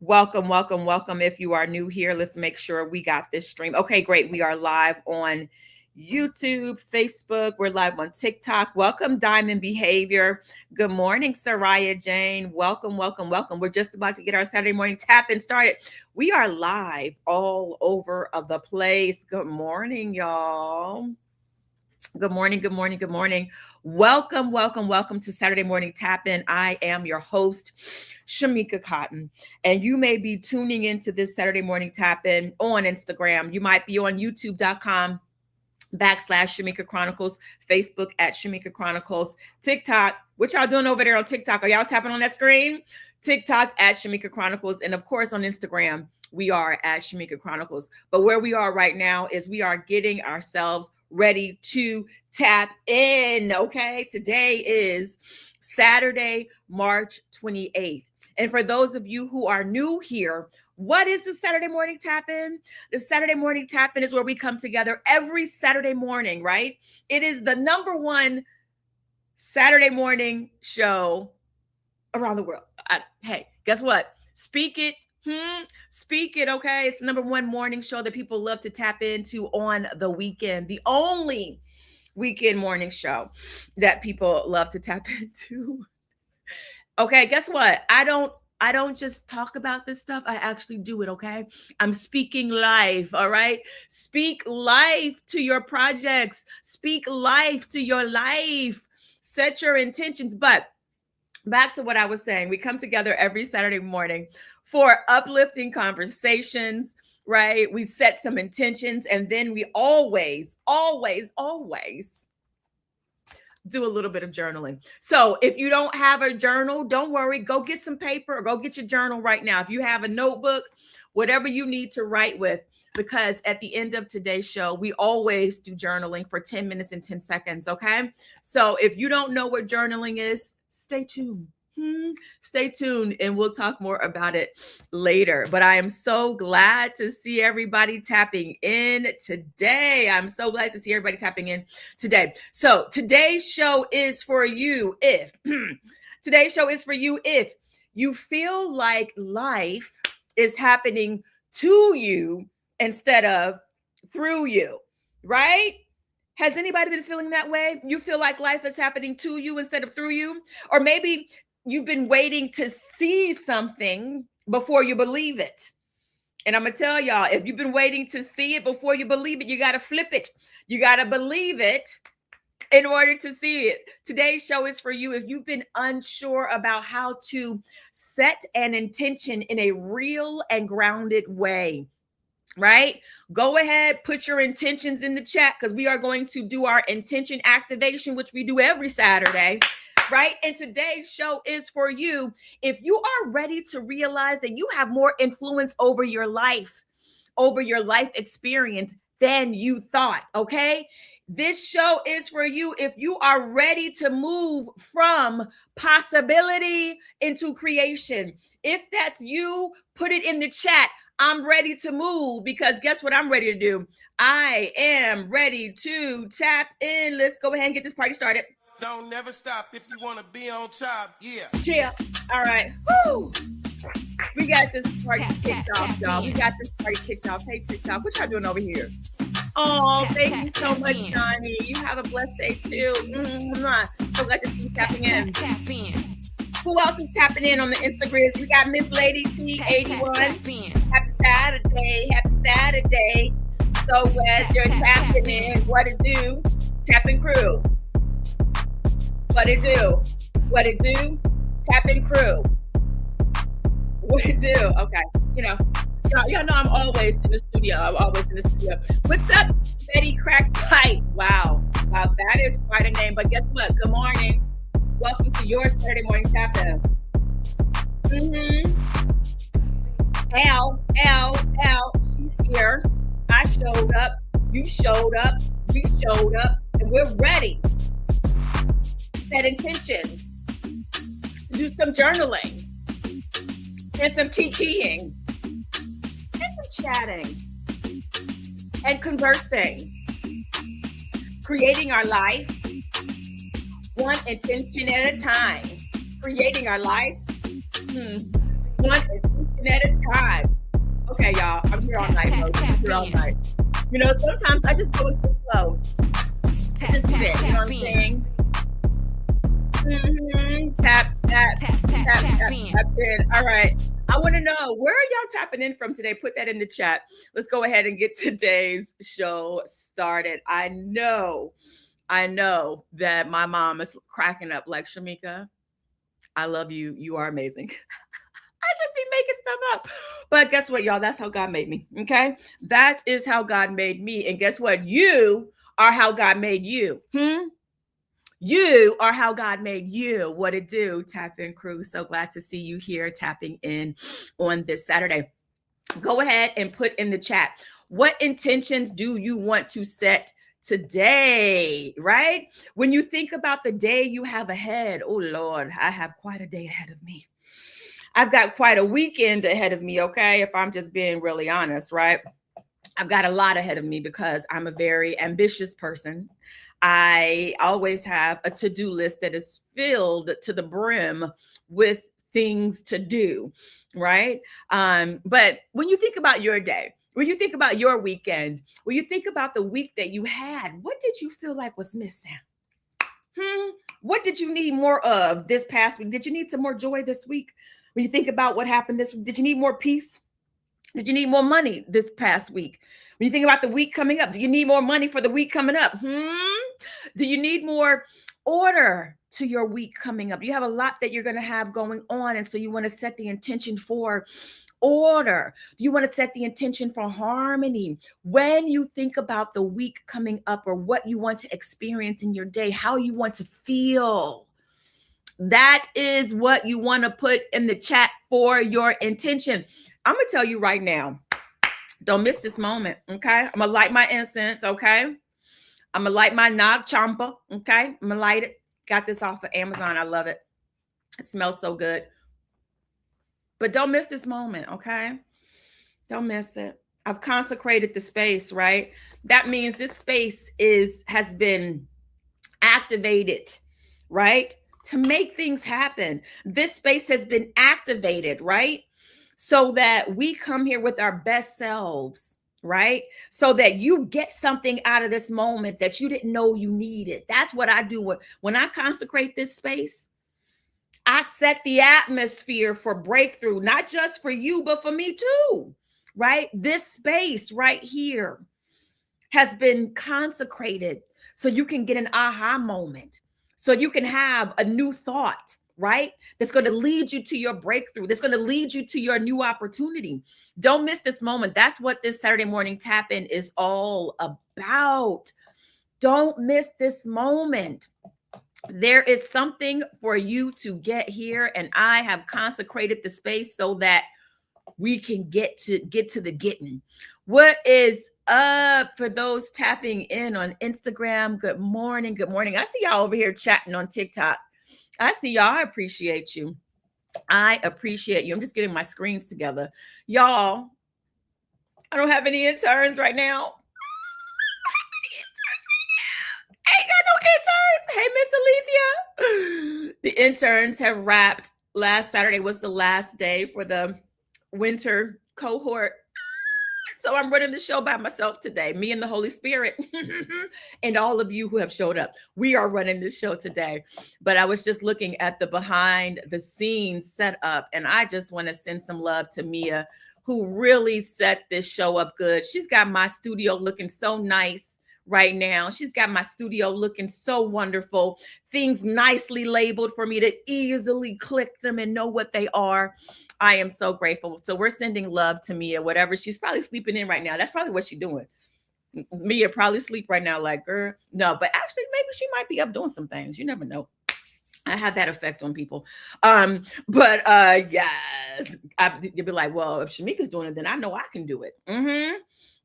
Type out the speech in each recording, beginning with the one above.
Welcome, welcome, welcome. If you are new here, let's make sure we got this stream. Okay, great. We are live on YouTube, Facebook. We're live on TikTok. Welcome, Diamond Behavior. Good morning, Soraya Jane. Welcome, welcome, welcome. We're just about to get our Saturday morning tap-in started. We are live all over of the place. Good morning, y'all. Good morning, good morning, good morning. Welcome, welcome, welcome to Saturday Morning Tap-In. I am your host, Shamika Cotton, and you may be tuning into this Saturday Morning Tap-In on Instagram. You might be on youtube.com/Shamika Chronicles, Facebook at Shamika Chronicles, TikTok. What y'all doing over there on TikTok? Are y'all tapping on that screen? TikTok at Shamika Chronicles, and of course on Instagram, we are at Shamika Chronicles. But where we are right now is we are getting ourselves ready to tap in. Okay, today is Saturday, March 28th. And for those of you who are new here, what is the Saturday Morning Tap-In? The Saturday Morning Tap-In is where we come together every Saturday morning, right? It is the number one Saturday morning show around the world. Hey, guess what? Speak it. Speak it, okay? It's the number one morning show that people love to tap into on the weekend. The only weekend morning show that people love to tap into. Okay, guess what? I don't just talk about this stuff. I actually do it, okay? I'm speaking life, all right? Speak life to your projects. Speak life to your life. Set your intentions. But back to what I was saying, we come together every Saturday morning for uplifting conversations, right? We set some intentions, and then we always do a little bit of journaling. So if you don't have a journal, don't worry. Go get some paper or go get your journal right now. If you have a notebook, whatever you need to write with, because at the end of today's show, we always do journaling for 10 minutes and 10 seconds, okay? So if you don't know what journaling is, stay tuned. Stay tuned and we'll talk more about it later. But I am so glad to see everybody tapping in today. I'm so glad to see everybody tapping in today. So today's show is for you if you feel like life is happening to you instead of through you, right? Has anybody been feeling that way? You feel like life is happening to you instead of through you? Or maybe you've been waiting to see something before you believe it. And I'm going to tell y'all, if you've been waiting to see it before you believe it, you got to flip it. You got to believe it in order to see it. Today's show is for you if you've been unsure about how to set an intention in a real and grounded way. Right? Go ahead, put your intentions in the chat because we are going to do our intention activation, which we do every Saturday. Right? And today's show is for you if you are ready to realize that you have more influence over your life experience than you thought. Okay? This show is for you if you are ready to move from possibility into creation. If that's you, put it in the chat. I'm ready to move because guess what I'm ready to do? I am ready to tap in. Let's go ahead and get this party started. Don't never stop if you want to be on top. Yeah. Cheer. All right. Woo. We got this party kicked off, y'all. We got this party kicked off. Hey, TikTok, what y'all doing over here? Oh, thank you so much, Johnny. You have a blessed day, too. So glad to see you tapping in. Who else is tapping in on the Instagrams? We got Miss Lady T81. Happy Saturday. Happy Saturday. So glad you're tapping in. What it do? Tapping crew. What it do? What it do? Tapping crew. What it do? Okay. Y'all know I'm always in the studio. What's up, Betty Crack Pipe? Wow, that is quite a name. But guess what? Good morning. Welcome to your Saturday morning tap-in. Al, she's here. I showed up. You showed up. We showed up, and we're ready. Set intentions. Do some journaling and some kikiing. And some chatting and conversing, creating our life one intention at a time. Creating our life one intention at a Okay, y'all. I'm here all night, bro. I'm here all night. Sometimes I just go with the flow. I just do that. You know what I'm saying? Tap, tap, tap, tap, tap in. All right. I want to know, where are y'all tapping in from today? Put that in the chat. Let's go ahead and get today's show started. I know that my mom is cracking up like, Shamika, I love you. You are amazing. I just be making stuff up. But guess what, y'all? That's how God made me. Okay. That is how God made me. And guess what? You are how God made you. You are how God made you. What it do? Tap in crew. So glad to see you here tapping in on this Saturday. Go ahead and put in the chat, what intentions do you want to set today, right? When you think about the day you have ahead, oh Lord, I have quite a day ahead of me. I've got quite a weekend ahead of me, okay? If I'm just being really honest, right? I've got a lot ahead of me because I'm a very ambitious person. I always have a to-do list that is filled to the brim with things to do, right? But when you think about your day, when you think about your weekend, when you think about the week that you had, what did you feel like was missing? What did you need more of this past week? Did you need some more joy this week? When you think about what happened this week, did you need more peace? Did you need more money this past week? When you think about the week coming up, do you need more money for the week coming up? Do you need more order to your week coming up? You have a lot that you're going to have going on. And so you want to set the intention for order. Do you want to set the intention for harmony? When you think about the week coming up, or what you want to experience in your day, how you want to feel, that is what you want to put in the chat for your intention. I'm going to tell you right now, don't miss this moment, okay? I'm going to light my incense, okay? I'm going to light my Nag Champa, okay? I'm going to light it. Got this off of Amazon. I love it. It smells so good. But don't miss this moment, okay? Don't miss it. I've consecrated the space, right? That means this space has been activated, right? To make things happen. This space has been activated, right? So that we come here with our best selves, right? So that you get something out of this moment that you didn't know you needed. That's what I do when I consecrate this space. I set the atmosphere for breakthrough, not just for you, but for me too, right? This space right here has been consecrated so you can get an aha moment, so you can have a new thought, right? That's going to lead you to your breakthrough. That's going to lead you to your new opportunity. Don't miss this moment. That's what this Saturday morning tap in is all about. Don't miss this moment. There is something for you to get here, and I have consecrated the space so that we can get to the getting. What is up for those tapping in on Instagram? Good morning. Good morning. I see y'all over here chatting on TikTok. I see y'all. I appreciate you. I appreciate you. I'm just getting my screens together. Y'all, I don't have any interns right now. Ain't got no interns. Hey, Miss Alethea. The interns have wrapped. Last Saturday was the last day for the winter cohort. So I'm running the show by myself today, me and the Holy Spirit and all of you who have showed up. We are running this show today. But I was just looking at the behind the scenes setup, and I just want to send some love to Mia, who really set this show up good. She's got my studio looking so nice right now. She's got my studio looking so wonderful. Things nicely labeled for me to easily click them and know what they are. I am so grateful. So we're sending love to Mia, whatever. She's probably sleeping in right now. That's probably what she's doing. Mia probably sleep right now like, girl. No, but actually maybe she might be up doing some things. You never know. I have that effect on people. But yes, you'll be like, well, if Shamika's doing it, then I know I can do it.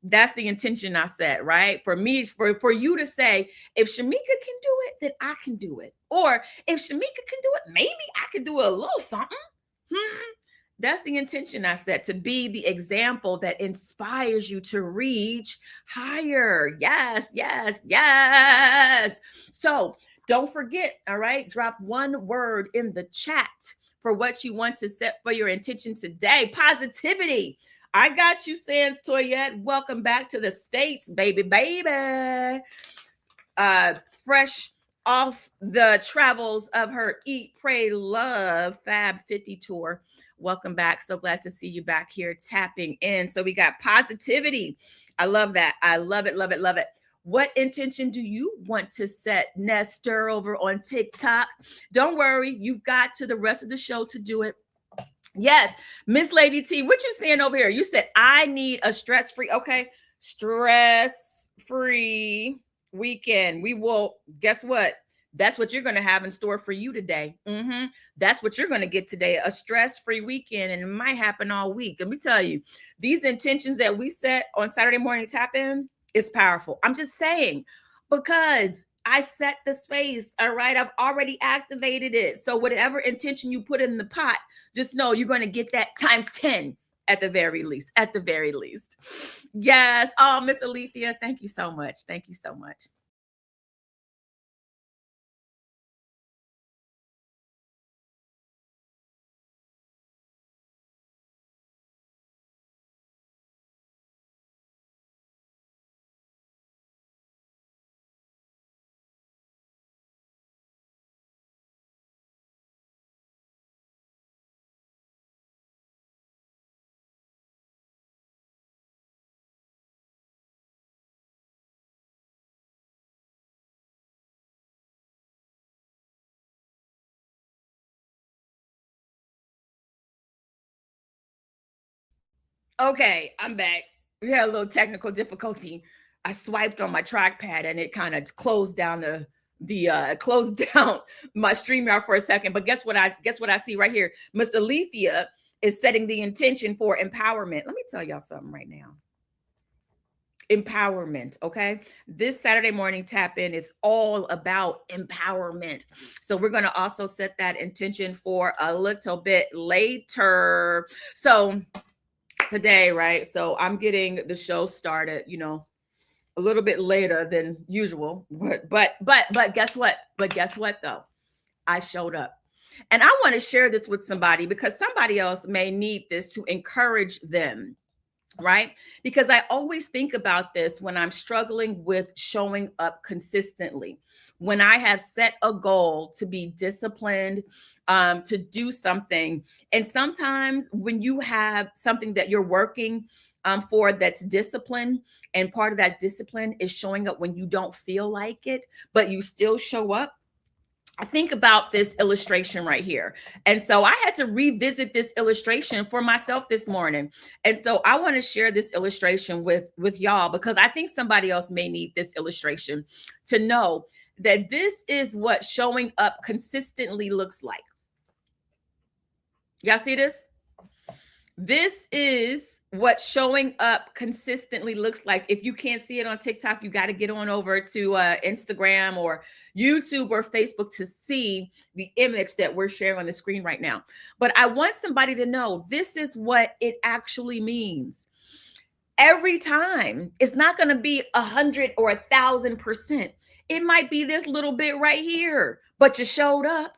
That's the intention I set, right? For me, it's for you to say, if Shamika can do it, then I can do it. Or if Shamika can do it, maybe I can do a little something. That's the intention I set, to be the example that inspires you to reach higher. Yes, yes, yes. So don't forget, all right, drop one word in the chat for what you want to set for your intention today. Positivity. I got you, Sans Toyette. Welcome back to the States, baby, baby. Fresh off the travels of her Eat, Pray, Love Fab 50 tour. Welcome back. So glad to see you back here tapping in. So we got positivity. I love that. I love it, love it, love it. What intention do you want to set, Nestor, over on TikTok? Don't worry, you've got to the rest of the show to do it. Yes, Miss Lady T, what you saying over here? You said I need a stress-free, okay, stress-free weekend. We will, guess what? That's what you're going to have in store for you today. That's what you're going to get today, a stress-free weekend, and it might happen all week. Let me tell you, these intentions that we set on Saturday morning tap in, it's powerful. I'm just saying, because I set the space, all right? I've already activated it. So whatever intention you put in the pot, just know you're going to get that times 10 at the very least, at the very least. Yes. Oh, Miss Alethea, thank you so much. Thank you so much. Okay, I'm back. We had a little technical difficulty. I swiped on my trackpad and it kind of closed down the closed down my StreamYard for a second. But guess what I see right here? Miss Alethea is setting the intention for empowerment. Let me tell y'all something right now. Empowerment. Okay, this Saturday morning tap in is all about empowerment. So we're going to also set that intention for a little bit later. So today, right? So I'm getting the show started, a little bit later than usual. But guess what? But guess what though? I showed up. And I want to share this with somebody because somebody else may need this to encourage them, right? Because I always think about this when I'm struggling with showing up consistently. When I have set a goal to be disciplined, to do something. And sometimes when you have something that you're working for that's discipline, and part of that discipline is showing up when you don't feel like it, but you still show up. I think about this illustration right here. And so I had to revisit this illustration for myself this morning. And so I want to share this illustration with y'all because I think somebody else may need this illustration to know that this is what showing up consistently looks like. Y'all see this? This is what showing up consistently looks like. If you can't see it on TikTok, you got to get on over to Instagram or YouTube or Facebook to see the image that we're sharing on the screen right now. But I want somebody to know this is what it actually means. Every time, it's not going to be 100 or 1,000%. It might be this little bit right here, but you showed up.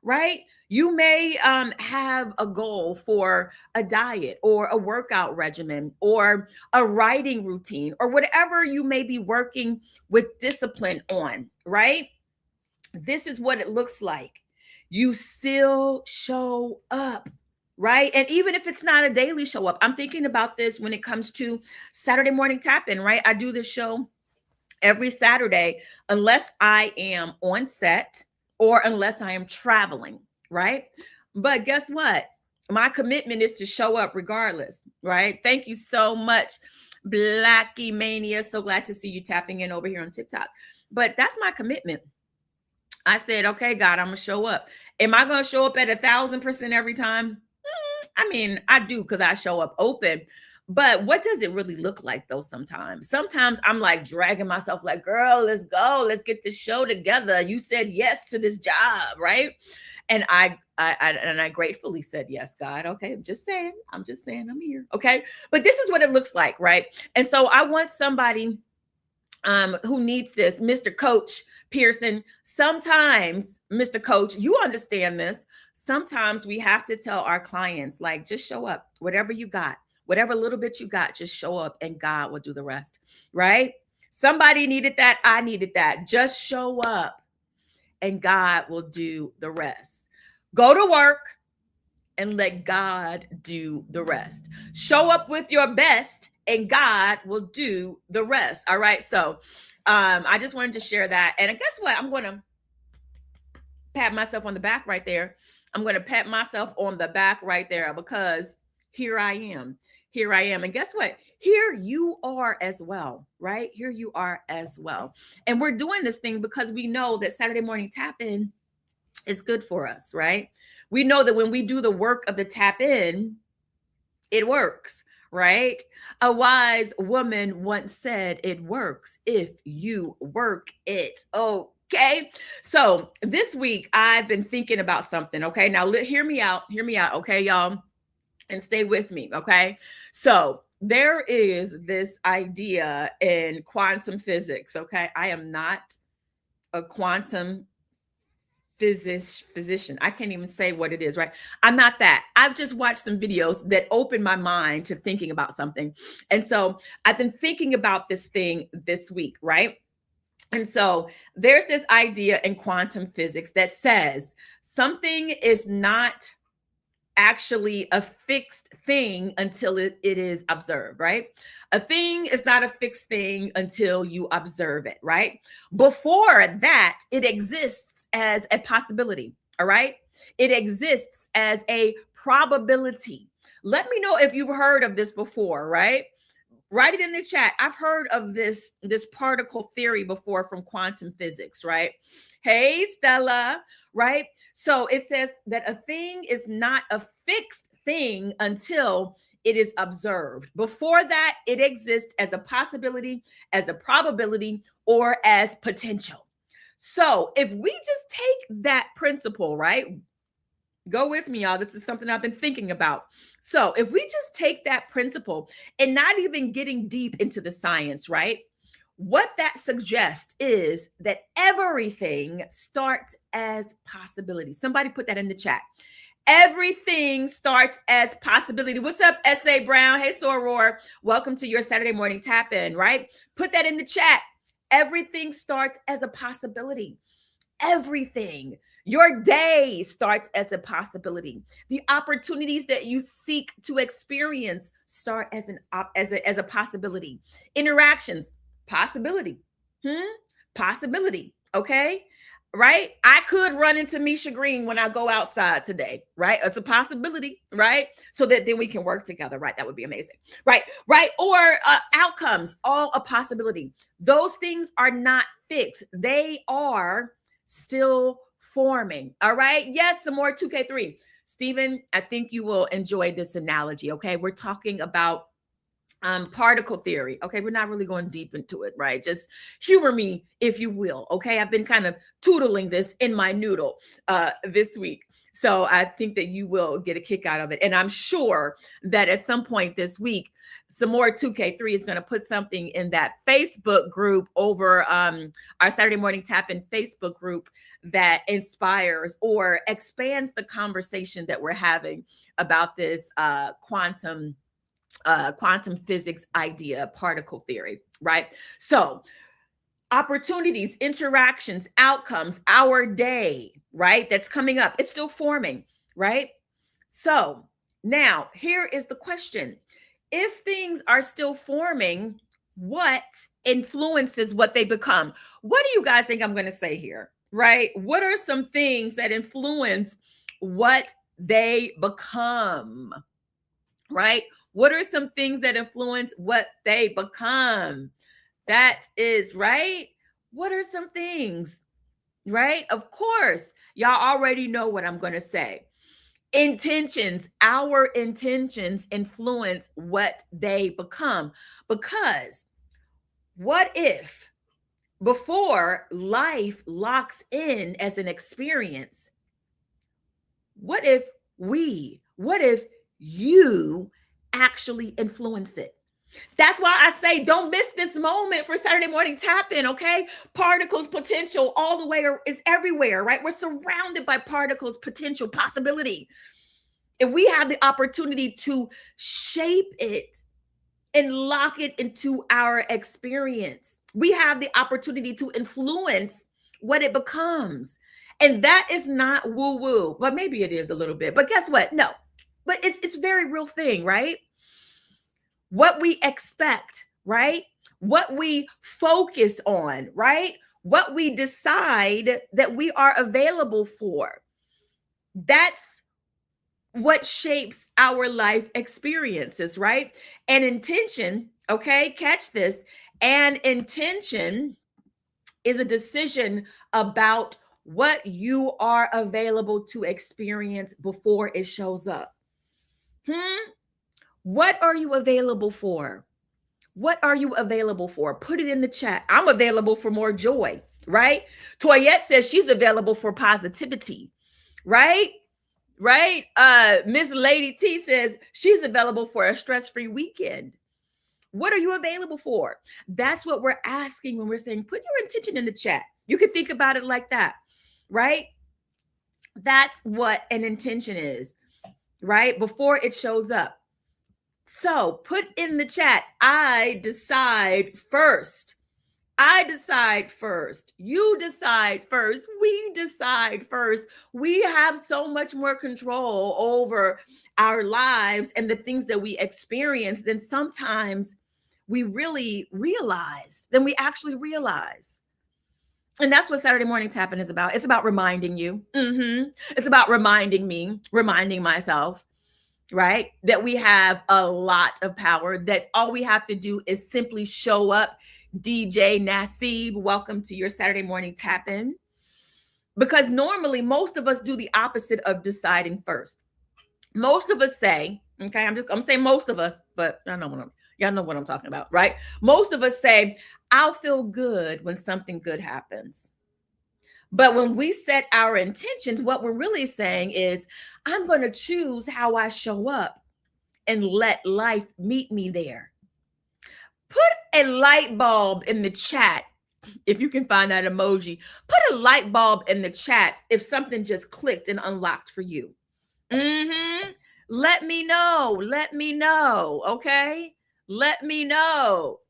Right? You may have a goal for a diet or a workout regimen or a writing routine or whatever you may be working with discipline on, right? This is what it looks like. You still show up, right? And even if it's not a daily show up, I'm thinking about this when it comes to Saturday morning tap-in, right? I do this show every Saturday unless I am on set or unless I am traveling, right? But guess what? My commitment is to show up regardless, right? Thank you so much, Blackie Mania. So glad to see you tapping in over here on TikTok. But that's my commitment. I said, okay, God, I'm going to show up. Am I going to show up at 1,000% every time? I mean, I do because I show up open. But what does it really look like though? Sometimes I'm like dragging myself like, girl, let's go. Let's get this show together. You said yes to this job, right? And I gratefully said yes, God. Okay, I'm just saying I'm here. Okay. But this is what it looks like, right? And so I want somebody who needs this, Mr. Coach Pearson. Sometimes, Mr. Coach, you understand this. Sometimes we have to tell our clients, like, just show up, whatever you got. Whatever little bit you got, just show up and God will do the rest, right? Somebody needed that. I needed that. Just show up and God will do the rest. Go to work and let God do the rest. Show up with your best and God will do the rest. All right. So I just wanted to share that. And guess what? I'm going to pat myself on the back right there. I'm going to pat myself on the back right there because here I am. Here I am. And guess what? Here you are as well, right? Here you are as well. And we're doing this thing because we know that Saturday morning tap in is good for us, right? We know that when we do the work of the tap in, it works, right? A wise woman once said, it works if you work it. Okay. So this week I've been thinking about something. Okay. Now hear me out. Hear me out. Okay, y'all. And stay with me. Okay. So there is this idea in quantum physics. Okay. I am not a quantum physician. I can't even say what it is, right? I'm not that. I've just watched some videos that opened my mind to thinking about something. And so I've been thinking about this thing this week, right? And so there's this idea in quantum physics that says something is not actually a fixed thing until it is observed, right? A thing is not a fixed thing until you observe it, right? Before that, it exists as a possibility, all right? It exists as a probability. Let me know if you've heard of this before, right? Write it in the chat. I've heard of this particle theory before from quantum physics, right? Hey, Stella, right? So it says that a thing is not a fixed thing until it is observed. Before that, it exists as a possibility, as a probability, or as potential. So if we just take that principle, right? Go with me, y'all. This is something I've been thinking about. So if we just take that principle and not even getting deep into the science, right? What that suggests is that everything starts as possibility. Somebody put that in the chat. Everything starts as possibility. What's up, S.A. Brown? Hey, Soror. Welcome to your Saturday morning tap in, right? Put that in the chat. Everything starts as a possibility. Everything. Your day starts as a possibility. The opportunities that you seek to experience start as a possibility. Interactions, possibility. Possibility. Okay. Right. I could run into Misha Green when I go outside today. Right. It's a possibility. Right. So that then we can work together. Right. That would be amazing. Right. Right. Or outcomes, all a possibility. Those things are not fixed. They are still forming. All right. Yes. Some more 2K3. Stephen, I think you will enjoy this analogy. Okay. We're talking about particle theory. Okay, we're not really going deep into it, right? Just humor me, if you will. Okay, I've been kind of tootling this in my noodle this week. So I think that you will get a kick out of it. And I'm sure that at some point this week, some more 2K3 is going to put something in that Facebook group over our Saturday Morning Tap In Facebook group that inspires or expands the conversation that we're having about this quantum physics idea, particle theory, right? So opportunities, interactions, outcomes, our day, right? That's coming up. It's still forming, right? So now here is the question. If things are still forming, what influences what they become? What do you guys think I'm going to say here, right? What are some things that influence what they become, right? What are some things that influence what they become? That is right. What are some things, right? Of course, y'all already know what I'm going to say. Intentions, our intentions influence what they become. Because what if before life locks in as an experience, what if you actually influence it? That's why I say don't miss this moment for Saturday Morning Tap In, okay? Particles, potential, all the way is everywhere, right? We're surrounded by particles, potential, possibility. And we have the opportunity to shape it and lock it into our experience. We have the opportunity to influence what it becomes. And that is not woo woo, but maybe it is a little bit. But guess what? No. But it's very real thing, right? What we expect, right? What we focus on, right? What we decide that we are available for. That's what shapes our life experiences, right? And intention, okay, catch this. And intention is a decision about what you are available to experience before it shows up. What are you available for? What are you available for? Put it in the chat. I'm available for more joy, right? Toyette says she's available for positivity, right? Right? Miss Lady T says she's available for a stress-free weekend. What are you available for? That's what we're asking when we're saying, put your intention in the chat. You can think about it like that, right? That's what an intention is, right? Before it shows up. So put in the chat, I decide first. I decide first. You decide first. We decide first. We have so much more control over our lives and the things that we experience than sometimes we really realize, than we actually realize. And that's what Saturday Morning Tapping is about. It's about reminding you. It's about reminding me, reminding myself, right? That we have a lot of power, that all we have to do is simply show up. DJ Nasib, welcome to your Saturday Morning Tap-In. Because normally most of us do the opposite of deciding first. Most of us say, okay, I'm saying most of us, but y'all know what I'm talking about, right? Most of us say, I'll feel good when something good happens. But when we set our intentions, what we're really saying is, I'm going to choose how I show up and let life meet me there. Put a light bulb in the chat if you can find that emoji. Put a light bulb in the chat if something just clicked and unlocked for you. Let me know. Let me know. Okay? Let me know.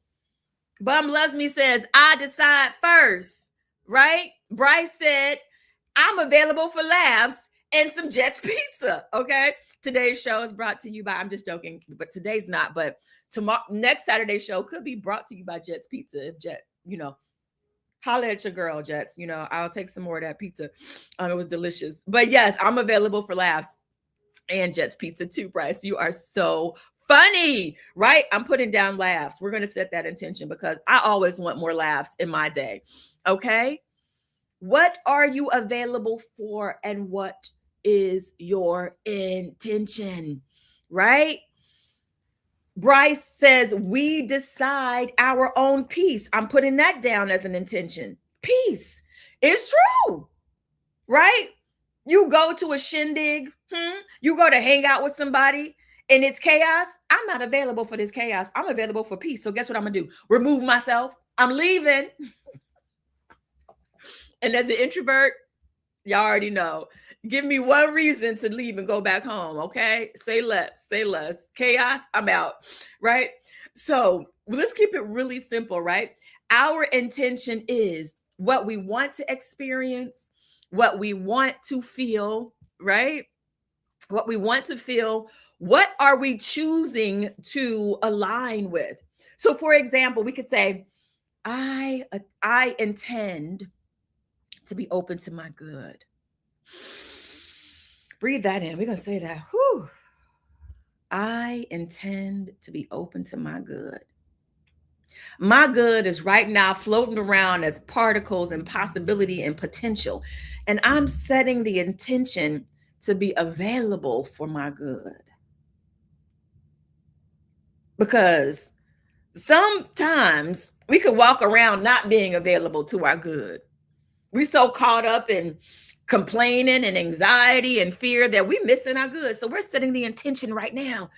Bum Loves Me says, I decide first. Right? Bryce said, I'm available for laughs and some Jets pizza. Okay. Today's show is brought to you by, I'm just joking, but today's not. But tomorrow, next Saturday's show could be brought to you by Jets Pizza. If Jet, holla at your girl, Jets. I'll take some more of that pizza. It was delicious. But yes, I'm available for laughs and Jets Pizza too, Bryce. You are so funny, right? I'm putting down laughs. We're going to set that intention because I always want more laughs in my day. Okay. What are you available for and what is your intention, right? Bryce says we decide our own peace. I'm putting that down as an intention. Peace. It's true, right? You go to a shindig, you go to hang out with somebody and it's chaos. I'm not available for this chaos. I'm available for peace. So guess what I'm going to do? Remove myself. I'm leaving. And as an introvert, y'all already know. Give me one reason to leave and go back home, okay? Say less, say less. Chaos, I'm out, right? So let's keep it really simple, right? Our intention is what we want to experience, what we want to feel, right? What we want to feel. What are we choosing to align with? So for example, we could say, I intend to be open to my good. Breathe that in. We're going to say that. Whew. I intend to be open to my good. My good is right now floating around as particles and possibility and potential. And I'm setting the intention to be available for my good. Because sometimes we could walk around not being available to our good. We're so caught up in complaining and anxiety and fear that we're missing our good. So we're setting the intention right now.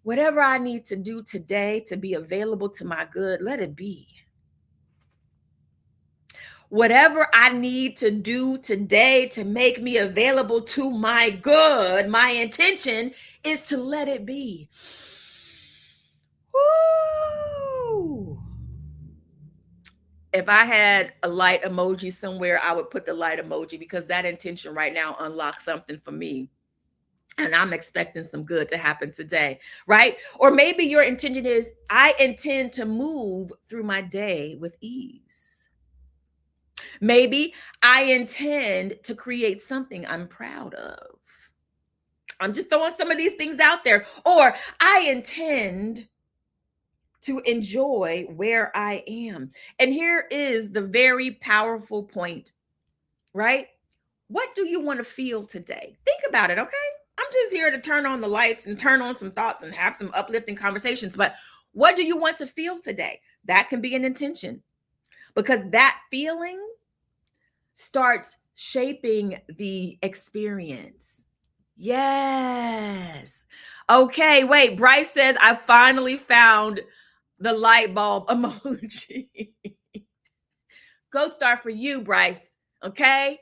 Whatever I need to do today to be available to my good, let it be. Whatever I need to do today to make me available to my good, my intention is to let it be. Woo! If I had a light emoji somewhere, I would put the light emoji because that intention right now unlocks something for me. And I'm expecting some good to happen today, right? Or maybe your intention is I intend to move through my day with ease. Maybe I intend to create something I'm proud of. I'm just throwing some of these things out there. Or I intend to enjoy where I am. And here is the very powerful point, right? What do you want to feel today? Think about it, okay? I'm just here to turn on the lights and turn on some thoughts and have some uplifting conversations. But what do you want to feel today? That can be an intention because that feeling starts shaping the experience. Yes. Okay, wait. Bryce says, I finally found the light bulb emoji. Gold star for you, Bryce. Okay.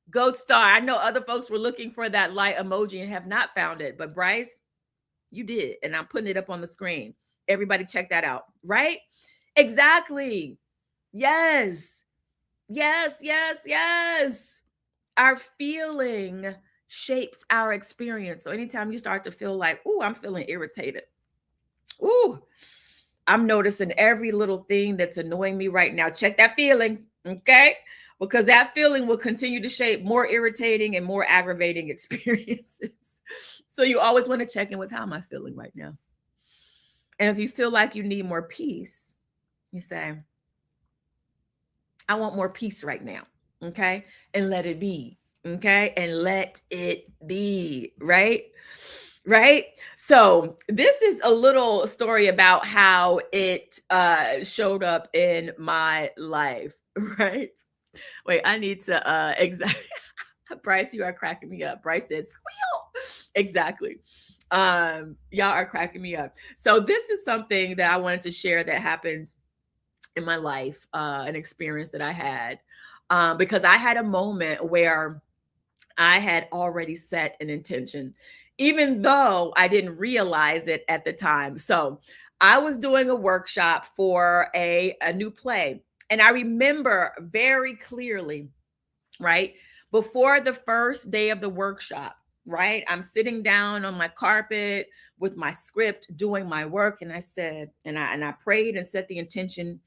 Gold star. I know other folks were looking for that light emoji and have not found it, but Bryce, you did. And I'm putting it up on the screen. Everybody check that out, right? Exactly. Yes. Yes, yes, yes. Our feeling shapes our experience. So anytime you start to feel like, oh, I'm feeling irritated. Ooh, I'm noticing every little thing that's annoying me right now. Check that feeling, okay? Because that feeling will continue to shape more irritating and more aggravating experiences. So you always want to check in with how am I feeling right now? And if you feel like you need more peace, you say, I want more peace right now, okay? And let it be, okay? And let it be, right? Right? So this is a little story about how it showed up in my life, right? Wait, I need to exactly. Bryce, you are cracking me up. Bryce said squeal. Exactly. Y'all are cracking me up. So this is something that I wanted to share that happened in my life, an experience that I had, because I had a moment where I had already set an intention, even though I didn't realize it at the time. So I was doing a workshop for a new play. And I remember very clearly, right? Before the first day of the workshop, right? I'm sitting down on my carpet with my script, doing my work. And I said, and I prayed and set the intention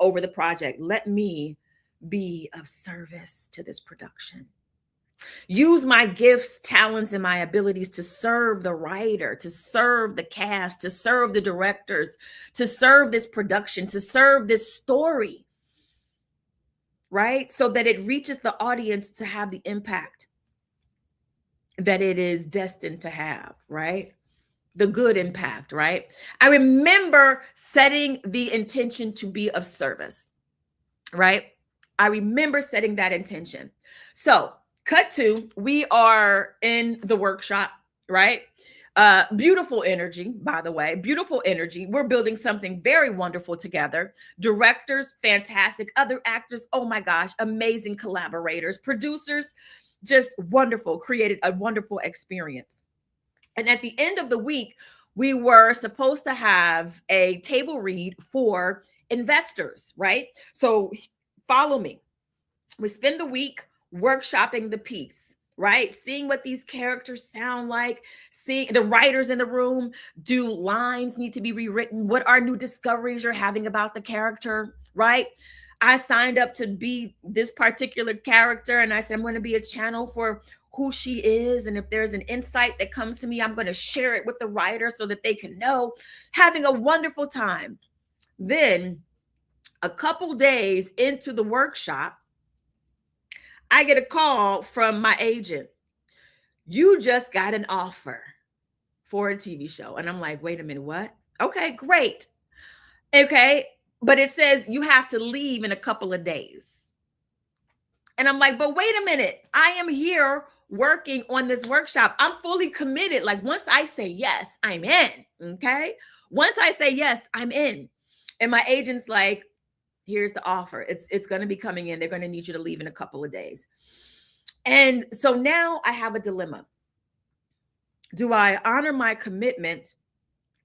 over the project. Let me be of service to this production. Use my gifts, talents, and my abilities to serve the writer, to serve the cast, to serve the directors, to serve this production, to serve this story, right? So that it reaches the audience to have the impact that it is destined to have, right? The good impact, right? I remember setting the intention to be of service, right? I remember setting that intention. So, cut to, we are in the workshop, right? Beautiful energy, by the way, beautiful energy. We're building something very wonderful together. Directors, fantastic. Other actors, oh my gosh, amazing collaborators. Producers, just wonderful, created a wonderful experience. And at the end of the week, we were supposed to have a table read for investors, right? So follow me. We spend the week workshopping the piece, right? Seeing what these characters sound like, seeing the writers in the room. Do lines need to be rewritten? What are new discoveries you're having about the character, right? I signed up to be this particular character, and I said, I'm going to be a channel for who she is. And if there's an insight that comes to me, I'm going to share it with the writer so that they can know. Having a wonderful time. Then, a couple days into the workshop, I get a call from my agent. You just got an offer for a TV show. And I'm like, wait a minute, what? Okay, great. Okay. But it says you have to leave in a couple of days. And I'm like, but wait a minute. I am here working on this workshop. I'm fully committed. Like once I say yes, I'm in. Okay. Once I say yes, I'm in. And my agent's like, Here's the offer. It's going to be coming in. They're going to need you to leave in a couple of days. And so now I have a dilemma. Do I honor my commitment,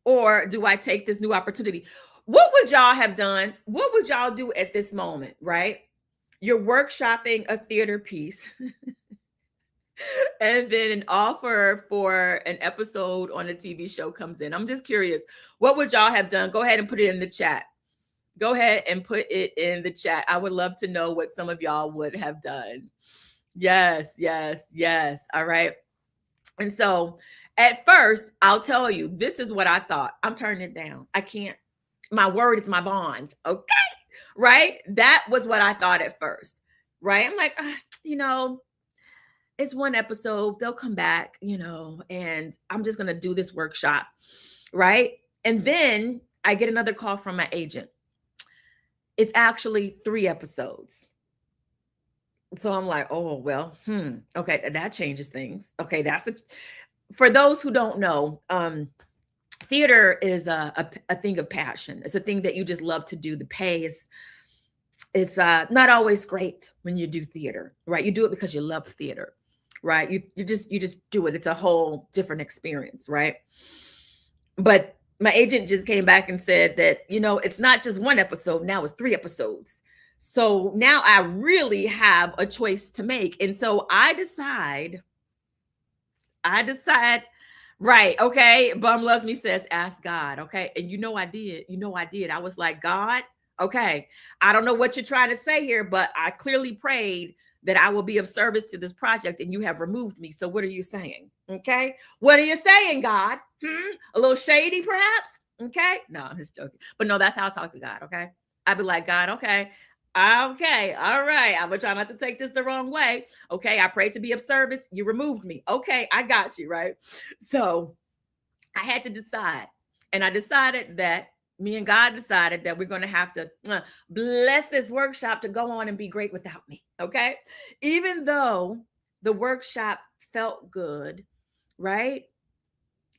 or do I take this new opportunity? What would y'all have done? What would y'all do at this moment, right? You're workshopping a theater piece and then an offer for an episode on a TV show comes in. I'm just curious. What would y'all have done? Go ahead and put it in the chat. Go ahead and put it in the chat. I would love to know what some of y'all would have done. Yes, yes, yes. All right. And so at first, I'll tell you, this is what I thought. I'm turning it down. I can't. My word is my bond. Okay. Right. That was what I thought at first. Right. I'm like, it's one episode. They'll come back, and I'm just going to do this workshop. Right. And then I get another call from my agent. It's actually 3 episodes. So I'm like, oh, well, okay, that changes things. Okay, for those who don't know, theater is a thing of passion. It's a thing that you just love to do. The pay is not always great when you do theater, right? You do it because you love theater, right? You just do it. It's a whole different experience, right? But my agent just came back and said that, it's not just 1 episode. Now it's 3 episodes. So now I really have a choice to make. And so I decide, right. Okay. Bum Loves Me says, ask God. Okay. And I did. I was like, God, okay. I don't know what you're trying to say here, but I clearly prayed that I will be of service to this project, and you have removed me. So what are you saying? Okay. What are you saying, God? A little shady, perhaps? Okay. No, I'm just joking. But no, that's how I talk to God. Okay. I'd be like, God, okay. Okay. All right. I'm going to try not to take this the wrong way. Okay. I prayed to be of service. You removed me. Okay. I got you. Right. So I had to decide. And I decided that me and God decided that we're going to have to bless this workshop to go on and be great without me. Okay. Even though the workshop felt good, right?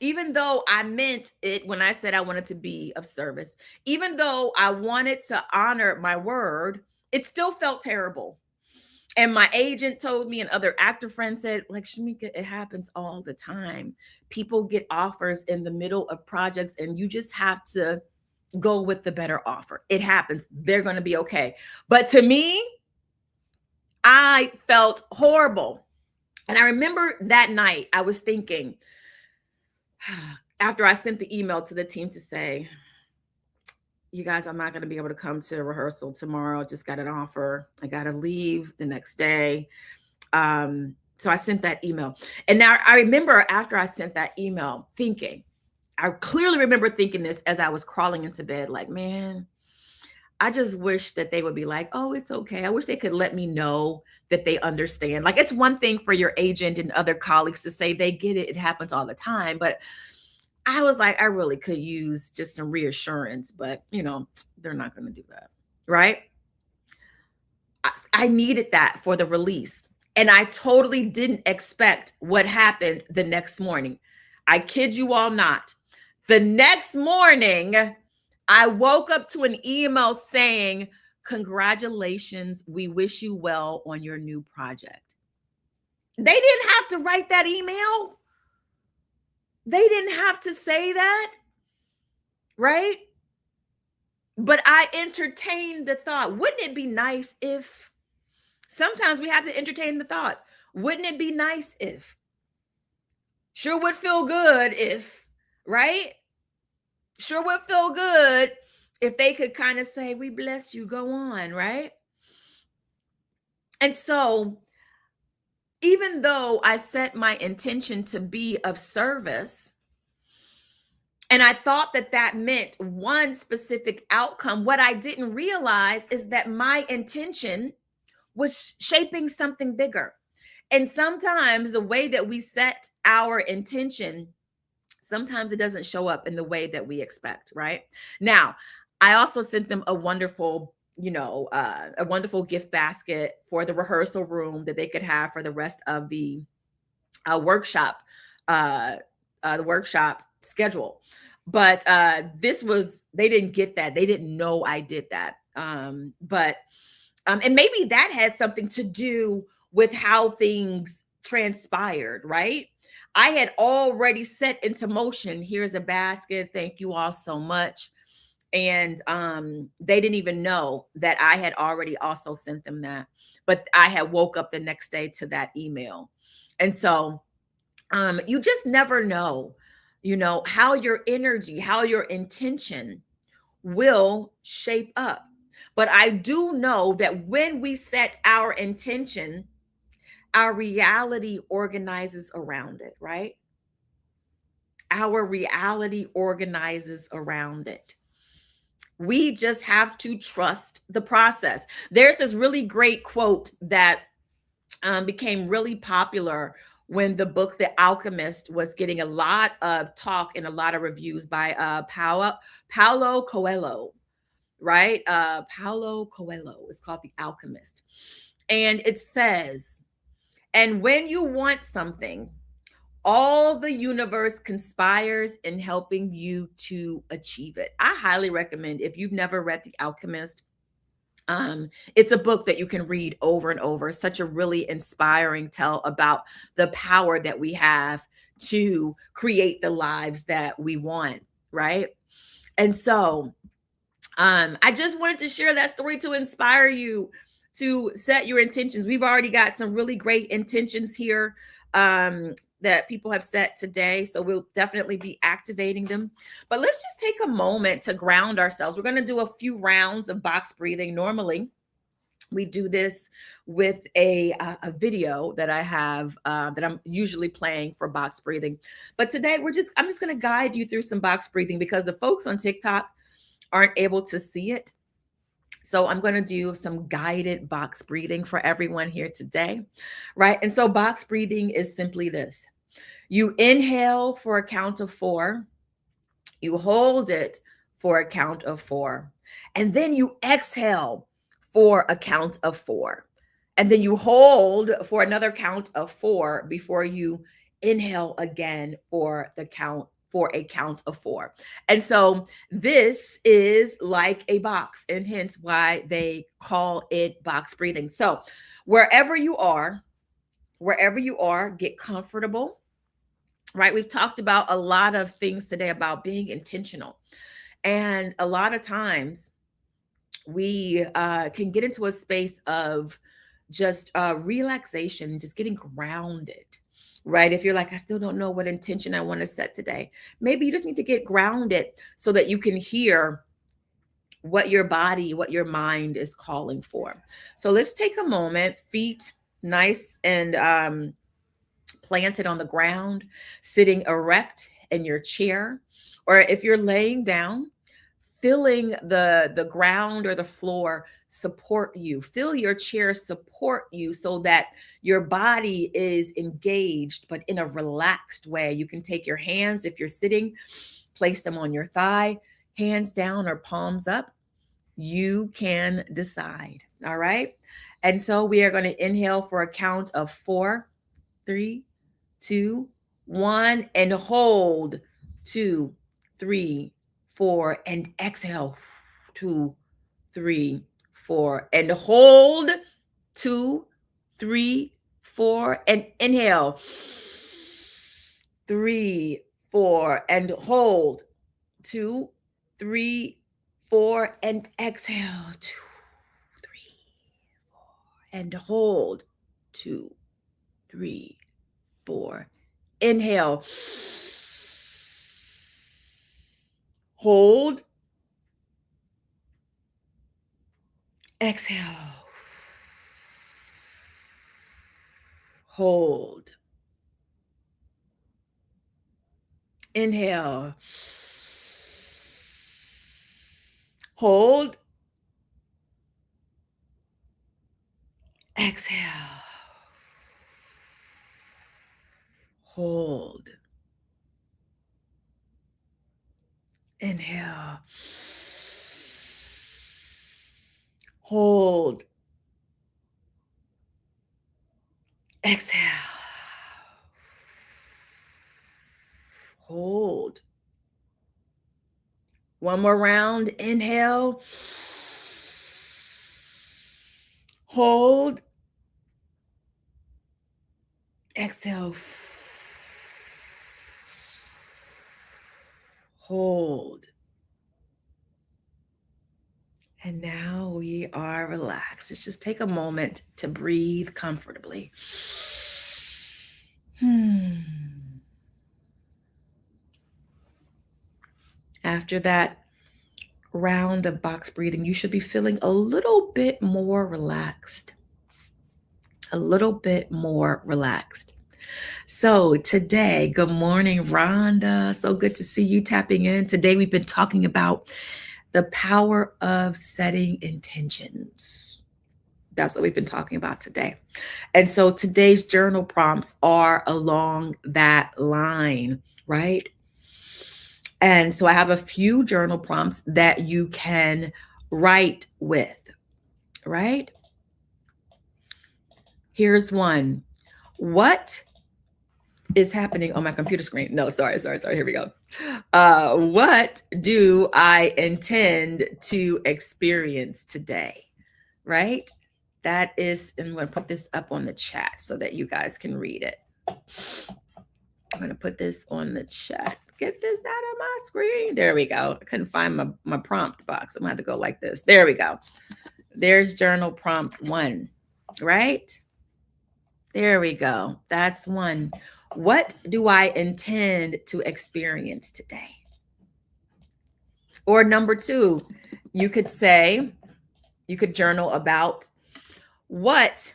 Even though I meant it when I said I wanted to be of service, even though I wanted to honor my word, it still felt terrible. And my agent told me, and other actor friends said, like, Shamika, it happens all the time. People get offers in the middle of projects, and you just have to go with the better offer. It happens. They're going to be okay. But to me, I felt horrible. And I remember that night I was thinking, after I sent the email to the team to say, you guys, I'm not going to be able to come to rehearsal tomorrow. Just got an offer. I got to leave the next day. So I sent that email. And now I remember after I sent that email thinking, I clearly remember thinking this as I was crawling into bed, like, man, I just wish that they would be like, oh, it's okay. I wish they could let me know that they understand. Like, it's one thing for your agent and other colleagues to say they get it. It happens all the time. But I was like, I really could use just some reassurance, but they're not going to do that. Right. I needed that for the release. And I totally didn't expect what happened the next morning. I kid you all not. The next morning, I woke up to an email saying, congratulations, we wish you well on your new project. They didn't have to write that email. They didn't have to say that, right? But I entertained the thought. Wouldn't it be nice if, sometimes we have to entertain the thought, wouldn't it be nice if, sure would feel good if, right? Sure would feel good if they could kind of say, we bless you, go on, right? And so even though I set my intention to be of service, and I thought that that meant one specific outcome, what I didn't realize is that my intention was shaping something bigger. And sometimes the way that we set our intention, sometimes it doesn't show up in the way that we expect, right? Now, I also sent them a wonderful gift basket for the rehearsal room that they could have for the rest of the workshop schedule. But they didn't get that. They didn't know I did that. But and maybe that had something to do with how things transpired, right? I had already set into motion. Here's a basket. Thank you all so much. And they didn't even know that I had already also sent them that. But I had woke up the next day to that email. And so you just never know, how your energy, how your intention will shape up. But I do know that when we set our intention, our reality organizes around it, right? Our reality organizes around it. We just have to trust the process. There's this really great quote that became really popular when the book The Alchemist was getting a lot of talk and a lot of reviews by Paulo Coelho, right? Paulo Coelho is called The Alchemist. And it says, and when you want something, all the universe conspires in helping you to achieve it. I highly recommend, if you've never read The Alchemist, it's a book that you can read over and over. Such a really inspiring tell about the power that we have to create the lives that we want, right? And so I just wanted to share that story to inspire you to set your intentions. We've already got some really great intentions here that people have set today. So we'll definitely be activating them. But let's just take a moment to ground ourselves. We're going to do a few rounds of box breathing. Normally, we do this with a video that I have that I'm usually playing for box breathing. But today I'm just going to guide you through some box breathing because the folks on TikTok aren't able to see it. So I'm going to do some guided box breathing for everyone here today, right? And so box breathing is simply this. You inhale for a count of 4. You hold it for a count of 4. And then you exhale for a count of 4. And then you hold for another count of 4 before you inhale again for a count of 4. And so this is like a box, and hence why they call it box breathing. So wherever you are, get comfortable, right? We've talked about a lot of things today about being intentional. And a lot of times we can get into a space of just relaxation, just getting grounded, right? If you're like, I still don't know what intention I want to set today, maybe you just need to get grounded so that you can hear what your body, what your mind is calling for. So let's take a moment, feet nice and planted on the ground, sitting erect in your chair, or if you're laying down, feeling the ground or the floor support you. Feel your chair support you so that your body is engaged, but in a relaxed way. You can take your hands, if you're sitting, place them on your thigh, hands down or palms up. You can decide. All right. And so we are going to inhale for a count of 4, 3, 2, 1, and hold 2, 3, 4, and exhale 2, 3, 4, and hold 2, 3, 4, and inhale 3, 4, and hold 2, 3, 4, and exhale 2, 3, 4, and hold 2, 3, 4. Inhale. Hold. Exhale. Hold. Inhale. Hold. Exhale. Hold. Inhale. Hold. Exhale. Hold. One more round. Inhale. Hold. Exhale. Hold. And now we are relaxed. Let's just take a moment to breathe comfortably. After that round of box breathing, you should be feeling a little bit more relaxed. A little bit more relaxed. So today, good morning, Rhonda. So good to see you tapping in. Today, we've been talking about the power of setting intentions. That's what we've been talking about today. And so today's journal prompts are along that line, right? And so I have a few journal prompts that you can write with, right? Here's one. What is happening on my computer screen? No, sorry. Here we go. What do I intend to experience today? Right? That is, and I'm going to put this up on the chat so that you guys can read it. I'm going to put this on the chat. Get this out of my screen. There we go. I couldn't find my prompt box. I'm going to have to go like this. There we go. There's journal prompt 1, right? There we go. That's 1. What do I intend to experience today? Or number 2, you could journal about, what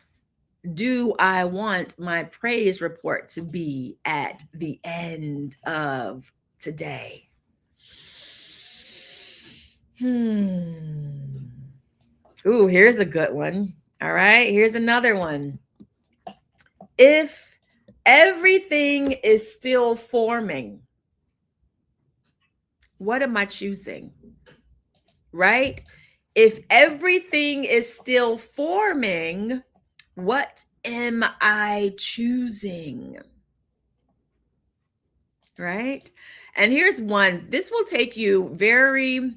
do I want my praise report to be at the end of today? Ooh, here's a good one. All right, here's another one. If everything is still forming, what am I choosing? Right? If everything is still forming, what am I choosing? Right? And here's one. This will take you very,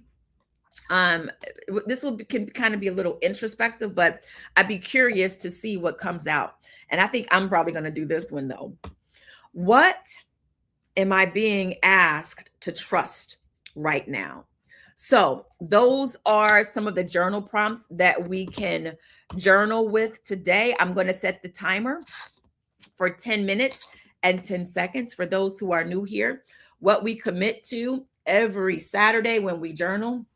this can kind of be a little introspective, but I'd be curious to see what comes out. And I think I'm probably going to do this one though. What am I being asked to trust right now? So those are some of the journal prompts that we can journal with today. I'm going to set the timer for 10 minutes and 10 seconds for those who are new here. What we commit to every Saturday when we journal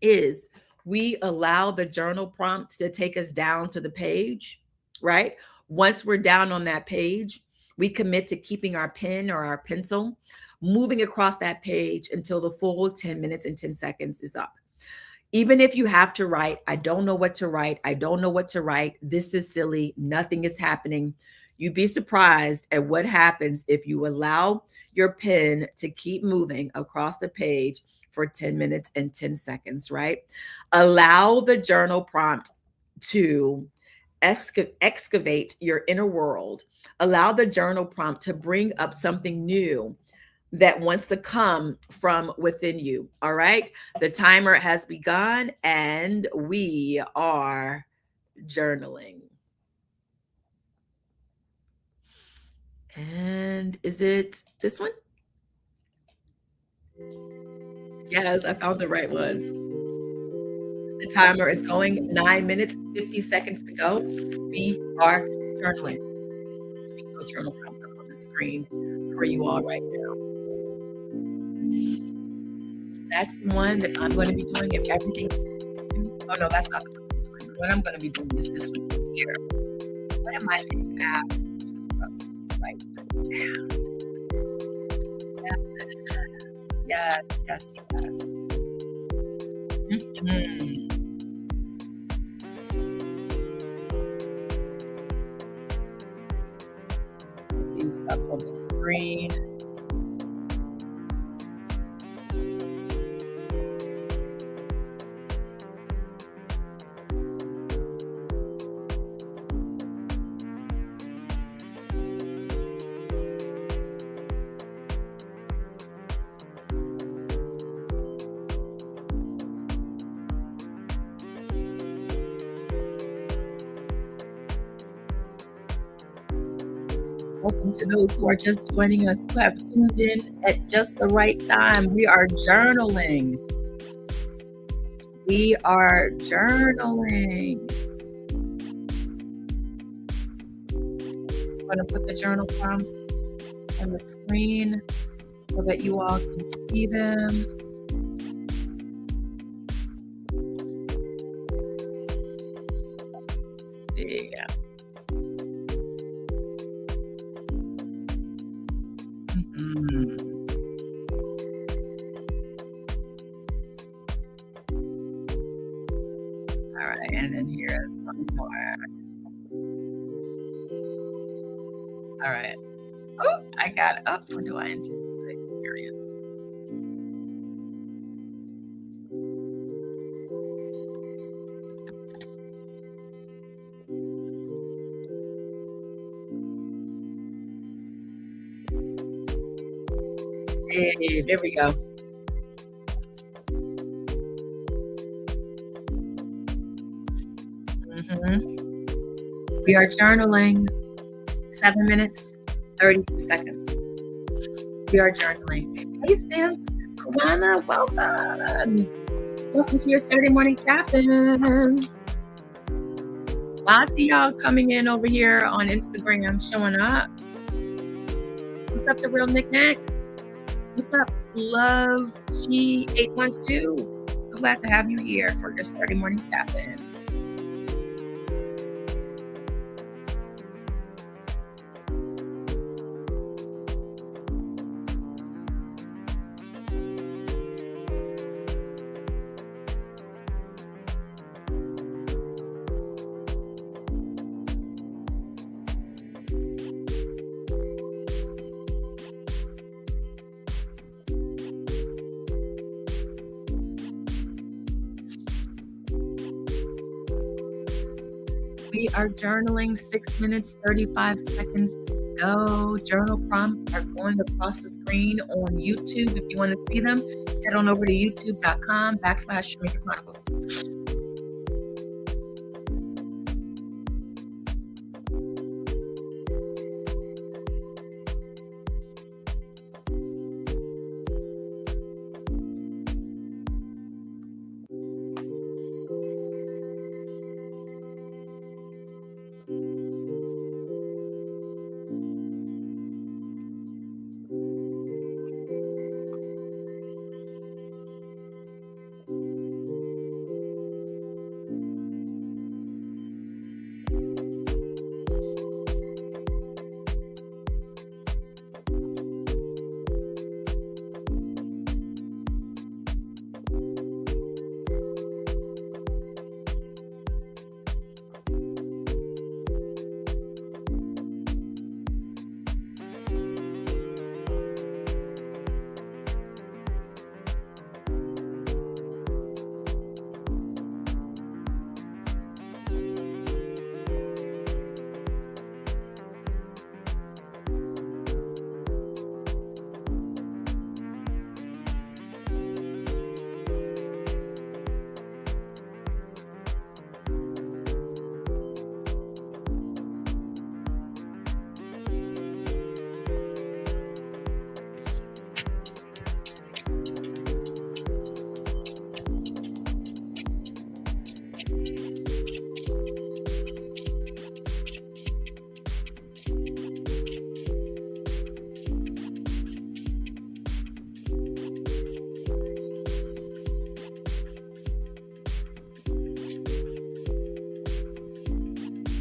is we allow the journal prompt to take us down to the page, right? Once we're down on that page, we commit to keeping our pen or our pencil moving across that page until the full 10 minutes and 10 seconds is up. Even if you have to write, I don't know what to write. I don't know what to write. This is silly. Nothing is happening. You'd be surprised at what happens if you allow your pen to keep moving across the page for 10 minutes and 10 seconds, right? Allow the journal prompt to excavate your inner world. Allow the journal prompt to bring up something new that wants to come from within you. All right. The timer has begun and we are journaling. And is it this one? Yes, I found the right one. The timer is going. 9 minutes, 50 seconds to go. We are journaling. Those journal prompts up on the screen for you all right now. That's the one that I'm going to be doing if everything. Oh no, that's not the one I'm doing. What I'm going to be doing is this one here. What am I being asked to trust right now? Yes. These up on the screen. Welcome to those who are just joining us, who have tuned in at just the right time. We are journaling. We are journaling. I'm going to put the journal prompts on the screen so that you all can see them. Let's see. All right, and then here's one more. All right. Oh, I got up. What do I intend to experience? Hey, there we go. We are journaling 7 minutes, 32 seconds. We are journaling. Hey, Stance, Kawana, welcome. Welcome to your Saturday morning tap-in. I see y'all coming in over here on Instagram, showing up. What's up, the real knick-knack? What's up, Love G812? So glad to have you here for your Saturday morning tap-in. We are journaling 6 minutes, 35 seconds to go. Journal prompts are going across the screen on YouTube. If you want to see them, head on over to youtube.com/Shamika Chronicles.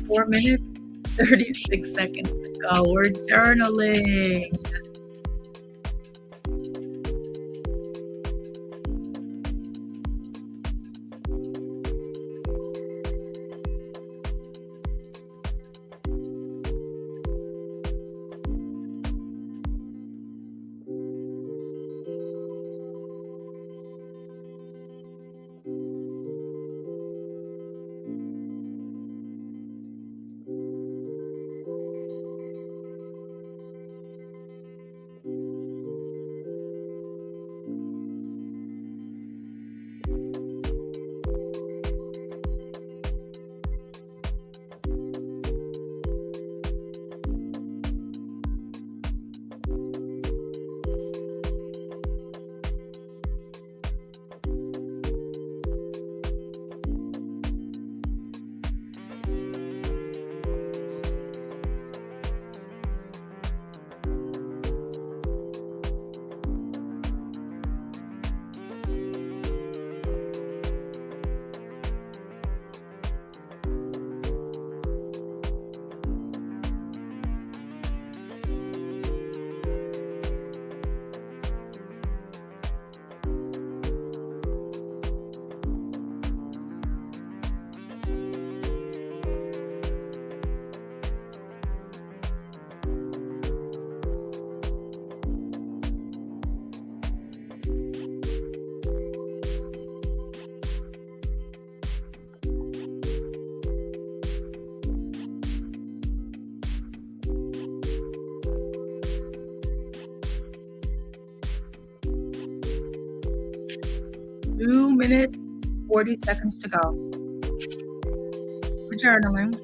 Four minutes, 36 seconds to go. We're journaling. 2 minutes, 40 seconds to go. We're journaling.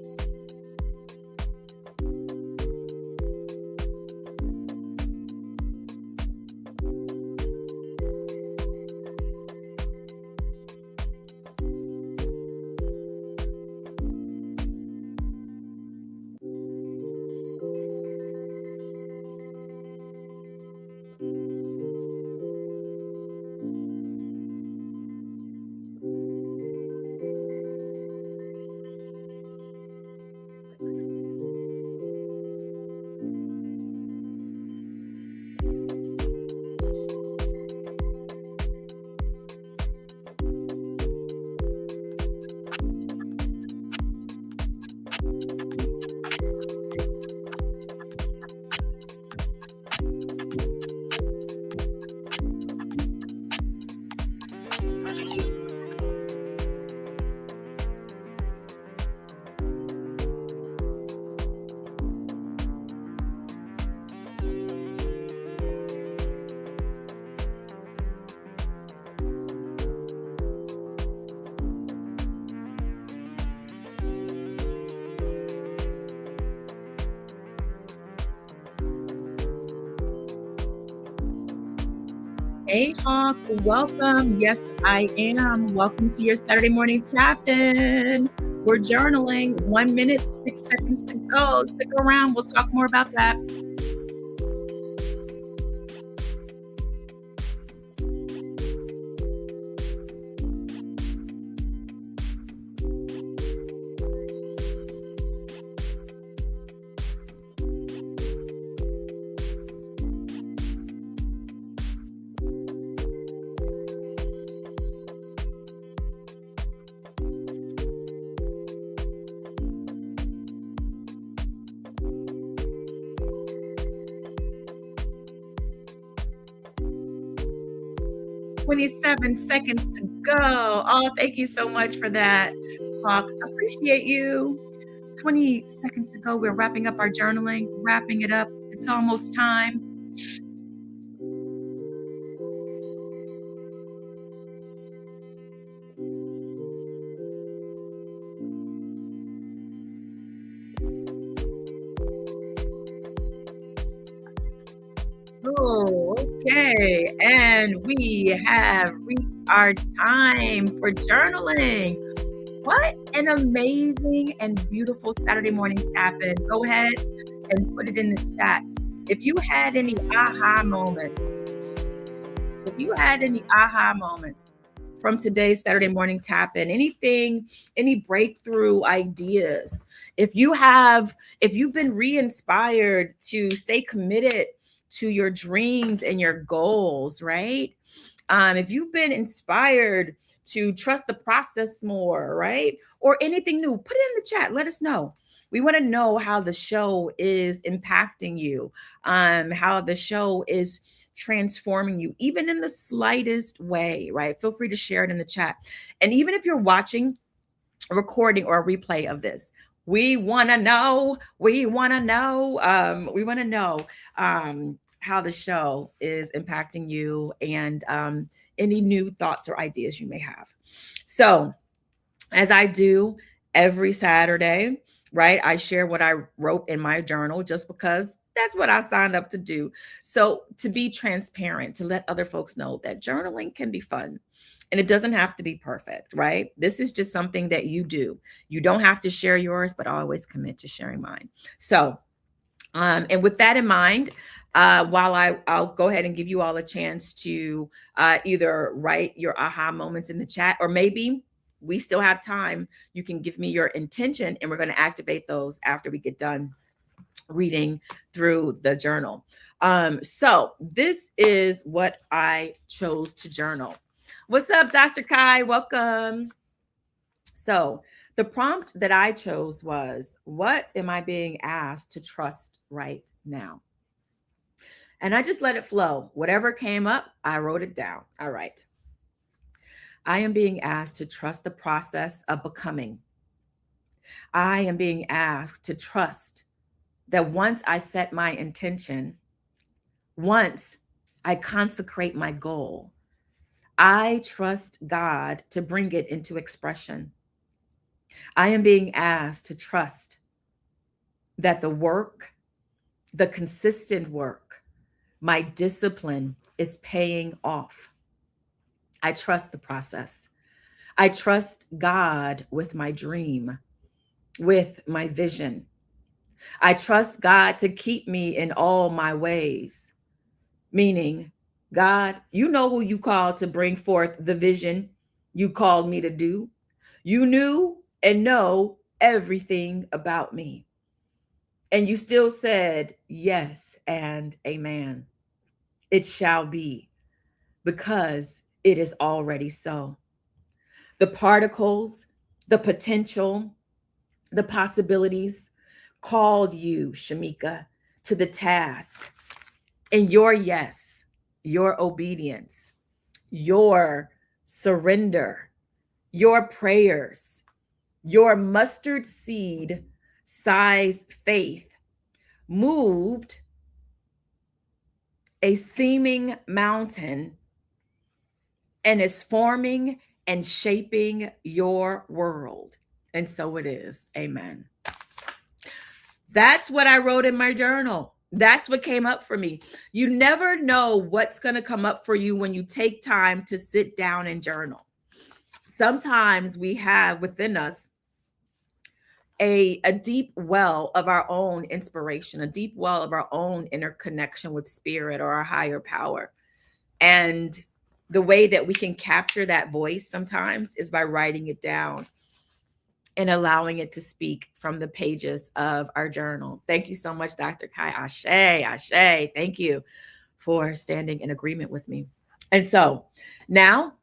Hey, Hawk, welcome. Yes, I am. Welcome to your Saturday morning tap-in. We're journaling. 1 minute, 6 seconds to go. Stick around. We'll talk more about that. $27 seconds to go. Oh, thank you so much for that, Hawk. Appreciate you. 20 seconds to go. We're wrapping up our journaling, wrapping it up. It's almost time. Oh, okay. And we have reached our time for journaling. What an amazing and beautiful Saturday morning tap-in. Go ahead and put it in the chat. If you had any aha moments, from today's Saturday morning tap-in, anything, any breakthrough ideas, if you've been re-inspired to stay committed to your dreams and your goals, right? If you've been inspired to trust the process more, right? Or anything new, put it in the chat. Let us know. We want to know how the show is impacting you, how the show is transforming you, even in the slightest way, right? Feel free to share it in the chat. And even if you're watching a recording or a replay of this, we want to know. How the show is impacting you and any new thoughts or ideas you may have. So, as I do every Saturday, right, I share what I wrote in my journal just because that's what I signed up to do. So, to be transparent, to let other folks know that journaling can be fun. And it doesn't have to be perfect, right? This is just something that you do. You don't have to share yours, but I always commit to sharing mine. So, and with that in mind, while I'll go ahead and give you all a chance to either write your aha moments in the chat, or maybe we still have time. You can give me your intention, and we're going to activate those after we get done reading through the journal. So this is what I chose to journal. What's up, Dr. Kai? Welcome. So the prompt that I chose was, what am I being asked to trust right now? And I just let it flow. Whatever came up, I wrote it down. All right. I am being asked to trust the process of becoming. I am being asked to trust that once I set my intention, once I consecrate my goal, I trust God to bring it into expression. I am being asked to trust that the work, the consistent work, my discipline is paying off. I trust the process. I trust God with my dream, with my vision. I trust God to keep me in all my ways, meaning, God, you know who you called to bring forth the vision you called me to do. You knew and know everything about me. And you still said yes and amen. It shall be because it is already so. The particles, the potential, the possibilities called you, Shamika, to the task. And your yes, your obedience, your surrender, your prayers, your mustard seed size faith moved a seeming mountain and is forming and shaping your world. And so it is. Amen. That's what I wrote in my journal. That's what came up for me. You never know what's going to come up for you when you take time to sit down and journal. Sometimes we have within us a deep well of our own inspiration, a deep well of our own interconnection with spirit or our higher power. And the way that we can capture that voice sometimes is by writing it down and allowing it to speak from the pages of our journal. Thank you so much, Dr. Kai. Ashe, Ashe. Thank you for standing in agreement with me. And so now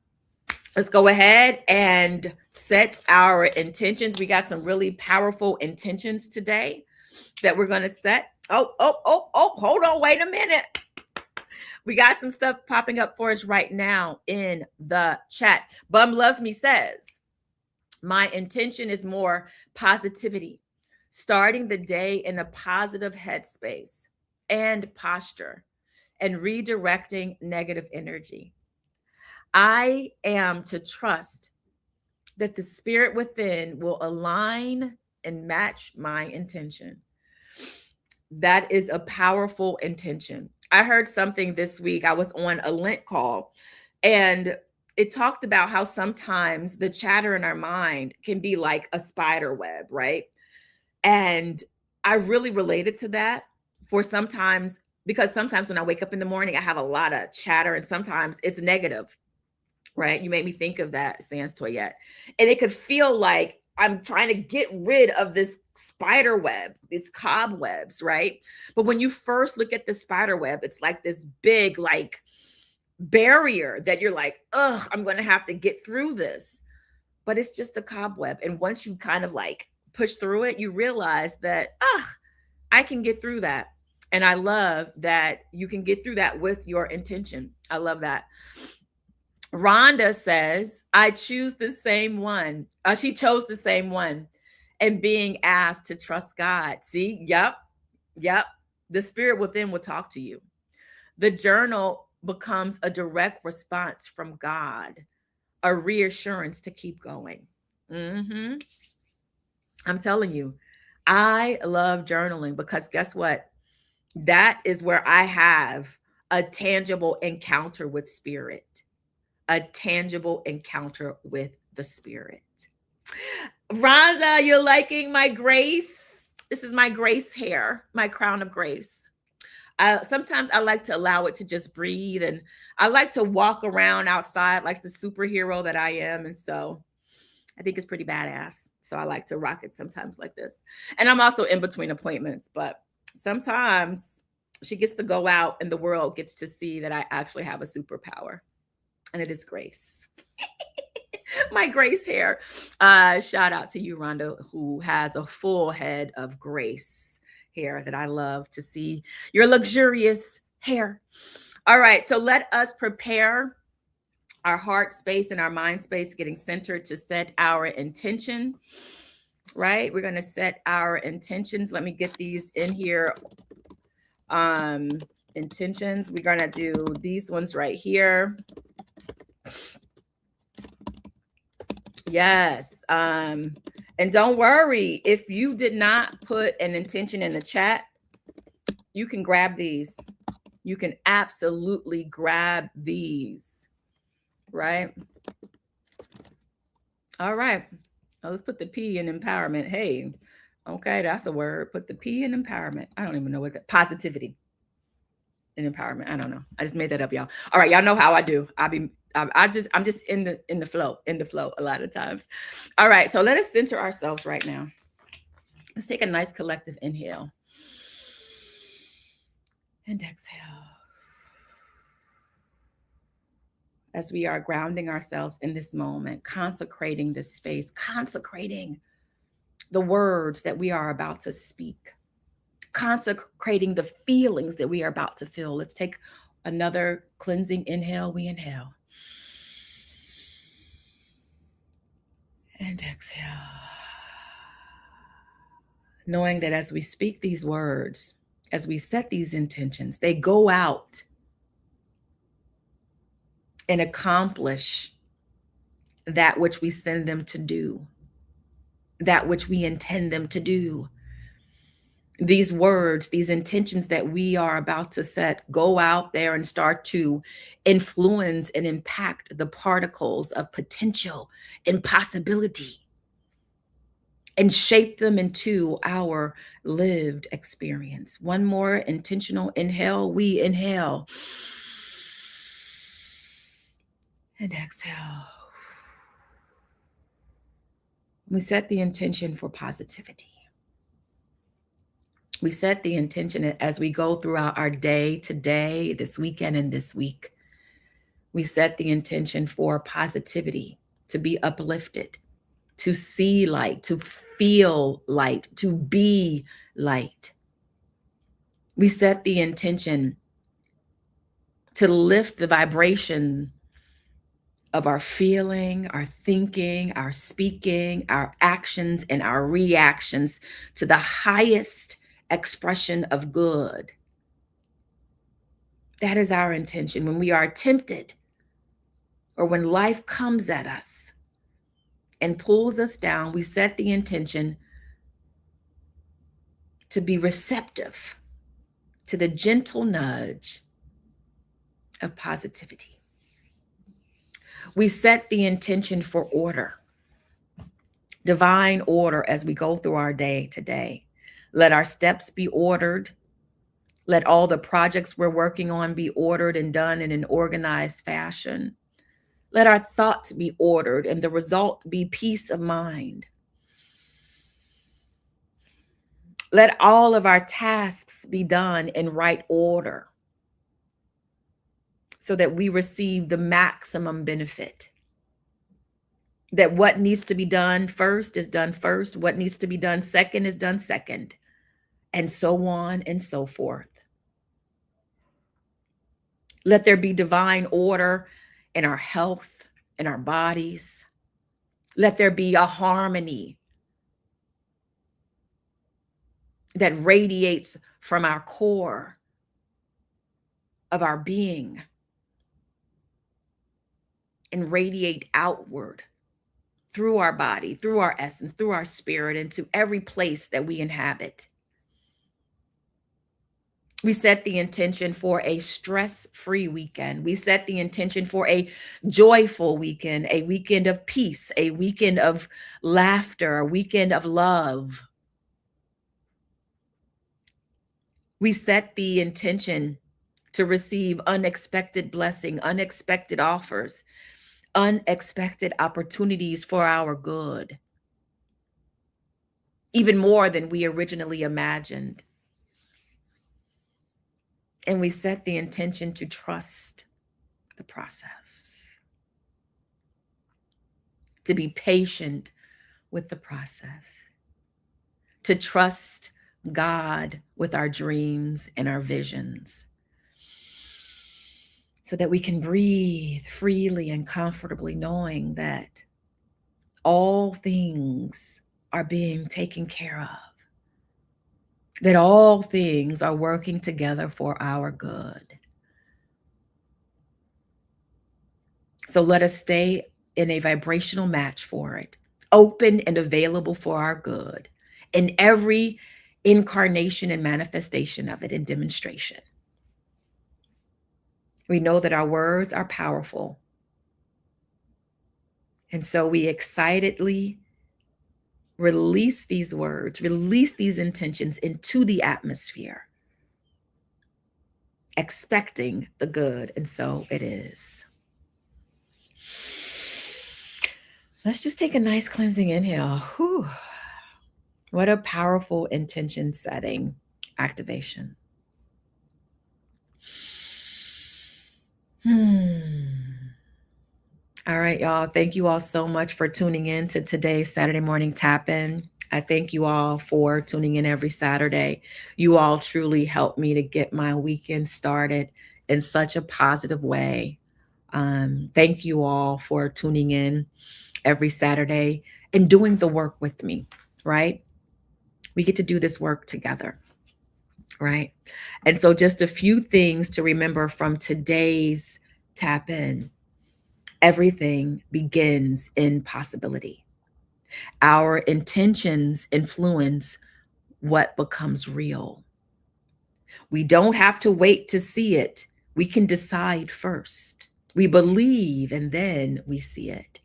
let's go ahead and set our intentions. We got some really powerful intentions today that we're going to set. Oh, hold on. Wait a minute. We got some stuff popping up for us right now in the chat. Bum Loves Me says, my intention is more positivity, starting the day in a positive headspace and posture and redirecting negative energy. I am to trust that the spirit within will align and match my intention. That is a powerful intention. I heard something this week. I was on a Lent call and it talked about how sometimes the chatter in our mind can be like a spider web, right? And I really related to that for sometimes, because sometimes when I wake up in the morning, I have a lot of chatter and sometimes it's negative, right? You made me think of that, Sans Toyette. And it could feel like I'm trying to get rid of this spider web, these cobwebs, right? But when you first look at the spider web, it's like this big, like, barrier that you're like, ugh, I'm going to have to get through this. But it's just a cobweb. And once you kind of like push through it, you realize that, I can get through that. And I love that you can get through that with your intention. I love that. Rhonda says, I choose the same one. She chose the same one and being asked to trust God. See, yep. The spirit within will talk to you. The journal becomes a direct response from God, a reassurance to keep going. I'm telling you, I love journaling because guess what? That is where I have a tangible encounter with spirit, a tangible encounter with the spirit. Rhonda, you're liking my grace? This is my grace hair, my crown of grace. Sometimes I like to allow it to just breathe, and I like to walk around outside like the superhero that I am. And so I think it's pretty badass. So I like to rock it sometimes like this. And I'm also in between appointments, but sometimes she gets to go out and the world gets to see that I actually have a superpower, and it is grace. My grace hair. Shout out to you, Rhonda, who has a full head of grace hair that I love to see your luxurious hair. All right, so let us prepare our heart space and our mind space, getting centered to set our intention, right? We're going to set our intentions. Let me get these in here. Intentions. We're going to do these ones right here. Yes. And don't worry, if you did not put an intention in the chat, you can grab these. You can absolutely grab these, right? All right. Now let's put the P in empowerment. Hey, okay, that's a word. Put the P in empowerment. I don't even know what positivity and empowerment. I don't know. I just made that up, y'all. All right, y'all know how I do. I'm just in the flow a lot of times. All right, so let us center ourselves right now. Let's take a nice collective inhale and exhale. As we are grounding ourselves in this moment, consecrating this space, consecrating the words that we are about to speak, consecrating the feelings that we are about to feel. Let's take another cleansing inhale. We inhale and exhale. Knowing that as we speak these words, as we set these intentions, they go out and accomplish that which we send them to do, that which we intend them to do. These words, these intentions that we are about to set, go out there and start to influence and impact the particles of potential and possibility and shape them into our lived experience. One more intentional inhale. We inhale and exhale. We set the intention for positivity. We set the intention as we go throughout our day today, this weekend, and this week. We set the intention for positivity, to be uplifted, to see light, to feel light, to be light. We set the intention to lift the vibration of our feeling, our thinking, our speaking, our actions, and our reactions to the highest expression of good. That is our intention. When we are tempted or when life comes at us and pulls us down, we set the intention to be receptive to the gentle nudge of positivity. We set the intention for order, divine order as we go through our day today. Let our steps be ordered. Let all the projects we're working on be ordered and done in an organized fashion. Let our thoughts be ordered and the result be peace of mind. Let all of our tasks be done in right order so that we receive the maximum benefit. That what needs to be done first is done first, what needs to be done second is done second, and so on and so forth. Let there be divine order in our health, in our bodies. Let there be a harmony that radiates from our core of our being and radiate outward through our body, through our essence, through our spirit, into every place that we inhabit. We set the intention for a stress-free weekend. We set the intention for a joyful weekend, a weekend of peace, a weekend of laughter, a weekend of love. We set the intention to receive unexpected blessing, unexpected offers, unexpected opportunities for our good, even more than we originally imagined. And we set the intention to trust the process, to be patient with the process, to trust God with our dreams and our visions, so that we can breathe freely and comfortably, knowing that all things are being taken care of, that all things are working together for our good. So let us stay in a vibrational match for it, open and available for our good in every incarnation and manifestation of it and demonstration. We know that our words are powerful. And so we excitedly release these words, release these intentions into the atmosphere, expecting the good. And so it is. Let's just take a nice cleansing inhale. Whew. What a powerful intention setting activation. All right, y'all. Thank you all so much for tuning in to today's Saturday morning tap in. I thank you all for tuning in every Saturday. You all truly help me to get my weekend started in such a positive way. Thank you all for tuning in every Saturday and doing the work with me, right? We get to do this work together, right? And so just a few things to remember from today's tap in. Everything begins in possibility. Our intentions influence what becomes real. We don't have to wait to see it. We can decide first. We believe and then we see it.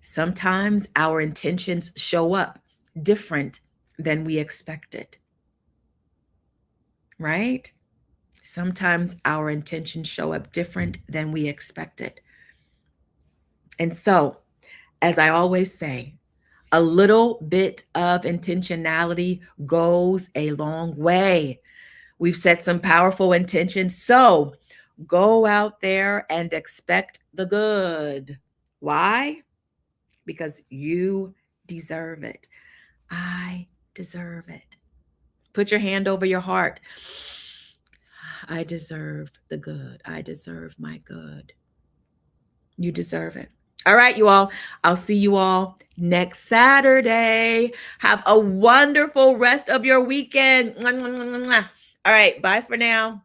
Sometimes our intentions show up different than we expected, right? Sometimes our intentions show up different than we expected. And so, as I always say, a little bit of intentionality goes a long way. We've set some powerful intentions. So go out there and expect the good. Why? Because you deserve it. I deserve it. Put your hand over your heart. I deserve the good. I deserve my good. You deserve it. All right, you all. I'll see you all next Saturday. Have a wonderful rest of your weekend. All right, bye for now.